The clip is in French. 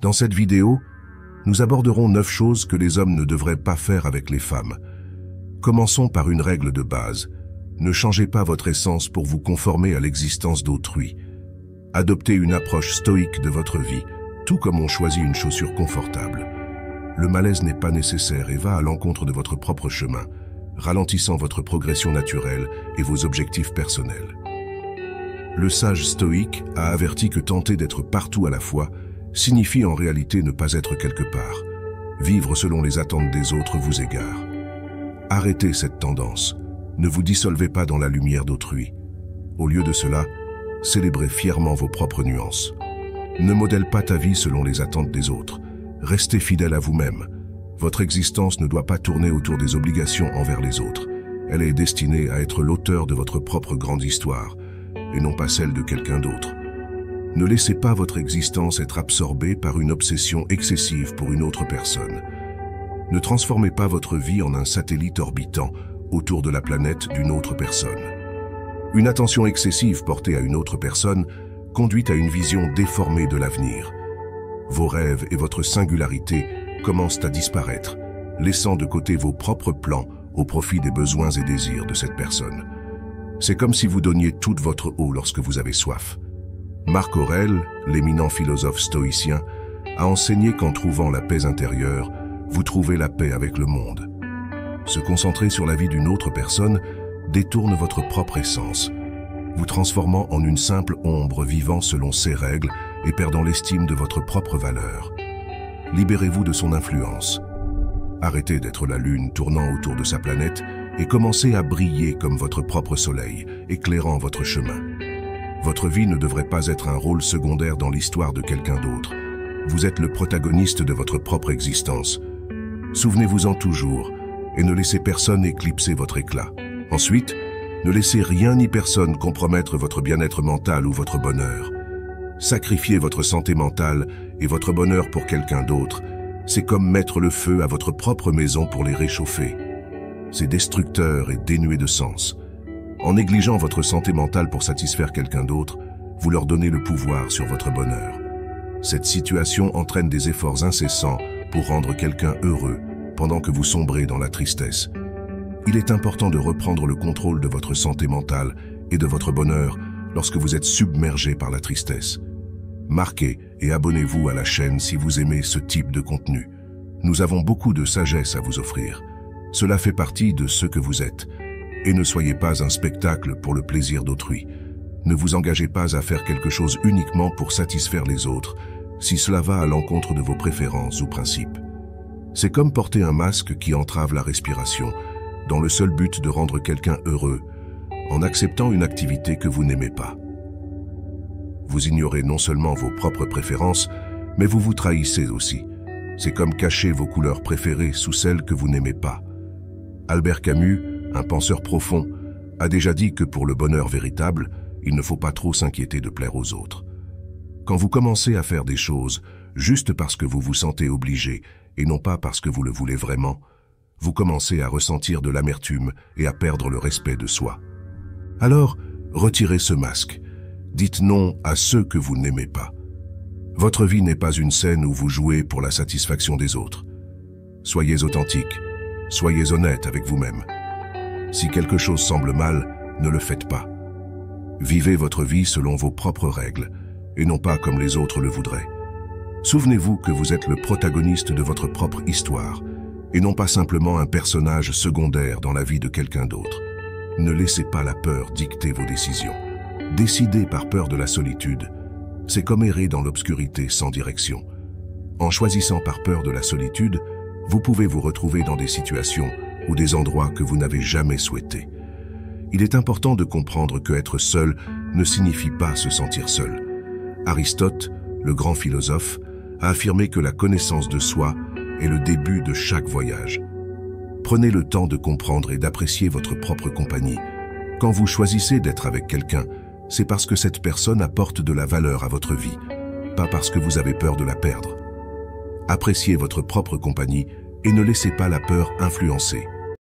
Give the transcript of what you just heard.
Dans cette vidéo, nous aborderons 9 choses que les hommes ne devraient pas faire avec les femmes. Commençons par une règle de base. Ne changez pas votre essence pour vous conformer à l'existence d'autrui. Adoptez une approche stoïque de votre vie, tout comme on choisit une chaussure confortable. Le malaise n'est pas nécessaire et va à l'encontre de votre propre chemin, ralentissant votre progression naturelle et vos objectifs personnels. Le sage stoïque a averti que tenter d'être partout à la fois signifie en réalité ne pas être quelque part. Vivre selon les attentes des autres vous égare. Arrêtez cette tendance. Ne vous dissolvez pas dans la lumière d'autrui. Au lieu de cela, célébrez fièrement vos propres nuances. Ne modèle pas ta vie selon les attentes des autres. Restez fidèle à vous-même. Votre existence ne doit pas tourner autour des obligations envers les autres. Elle est destinée à être l'auteur de votre propre grande histoire, et non pas celle de quelqu'un d'autre. Ne laissez pas votre existence être absorbée par une obsession excessive pour une autre personne. Ne transformez pas votre vie en un satellite orbitant autour de la planète d'une autre personne. Une attention excessive portée à une autre personne conduit à une vision déformée de l'avenir. Vos rêves et votre singularité commencent à disparaître, laissant de côté vos propres plans au profit des besoins et désirs de cette personne. C'est comme si vous donniez toute votre eau lorsque vous avez soif. Marc Aurèle, l'éminent philosophe stoïcien, a enseigné qu'en trouvant la paix intérieure, vous trouvez la paix avec le monde. Se concentrer sur la vie d'une autre personne détourne votre propre essence, vous transformant en une simple ombre vivant selon ses règles et perdant l'estime de votre propre valeur. Libérez-vous de son influence. Arrêtez d'être la lune tournant autour de sa planète et commencez à briller comme votre propre soleil, éclairant votre chemin. Votre vie ne devrait pas être un rôle secondaire dans l'histoire de quelqu'un d'autre. Vous êtes le protagoniste de votre propre existence. Souvenez-vous-en toujours et ne laissez personne éclipser votre éclat. Ensuite, ne laissez rien ni personne compromettre votre bien-être mental ou votre bonheur. Sacrifier votre santé mentale et votre bonheur pour quelqu'un d'autre, c'est comme mettre le feu à votre propre maison pour les réchauffer. C'est destructeur et dénué de sens. En négligeant votre santé mentale pour satisfaire quelqu'un d'autre, vous leur donnez le pouvoir sur votre bonheur. Cette situation entraîne des efforts incessants pour rendre quelqu'un heureux pendant que vous sombrez dans la tristesse. Il est important de reprendre le contrôle de votre santé mentale et de votre bonheur lorsque vous êtes submergé par la tristesse. Marquez et abonnez-vous à la chaîne si vous aimez ce type de contenu. Nous avons beaucoup de sagesse à vous offrir. Cela fait partie de ce que vous êtes. Et ne soyez pas un spectacle pour le plaisir d'autrui. Ne vous engagez pas à faire quelque chose uniquement pour satisfaire les autres, si cela va à l'encontre de vos préférences ou principes. C'est comme porter un masque qui entrave la respiration, dans le seul but de rendre quelqu'un heureux, en acceptant une activité que vous n'aimez pas. Vous ignorez non seulement vos propres préférences, mais vous vous trahissez aussi. C'est comme cacher vos couleurs préférées sous celles que vous n'aimez pas. Albert Camus, un penseur profond, a déjà dit que pour le bonheur véritable, il ne faut pas trop s'inquiéter de plaire aux autres. Quand vous commencez à faire des choses juste parce que vous vous sentez obligé et non pas parce que vous le voulez vraiment, vous commencez à ressentir de l'amertume et à perdre le respect de soi. Alors, retirez ce masque. Dites non à ceux que vous n'aimez pas. Votre vie n'est pas une scène où vous jouez pour la satisfaction des autres. Soyez authentique, soyez honnête avec vous-même. Si quelque chose semble mal, ne le faites pas. Vivez votre vie selon vos propres règles, et non pas comme les autres le voudraient. Souvenez-vous que vous êtes le protagoniste de votre propre histoire, et non pas simplement un personnage secondaire dans la vie de quelqu'un d'autre. Ne laissez pas la peur dicter vos décisions. Décider par peur de la solitude, c'est comme errer dans l'obscurité sans direction. En choisissant par peur de la solitude, vous pouvez vous retrouver dans des situations ou des endroits que vous n'avez jamais souhaités. Il est important de comprendre que être seul ne signifie pas se sentir seul. Aristote, le grand philosophe, a affirmé que la connaissance de soi est le début de chaque voyage. Prenez le temps de comprendre et d'apprécier votre propre compagnie. Quand vous choisissez d'être avec quelqu'un, c'est parce que cette personne apporte de la valeur à votre vie, pas parce que vous avez peur de la perdre. Appréciez votre propre compagnie et ne laissez pas la peur influencer.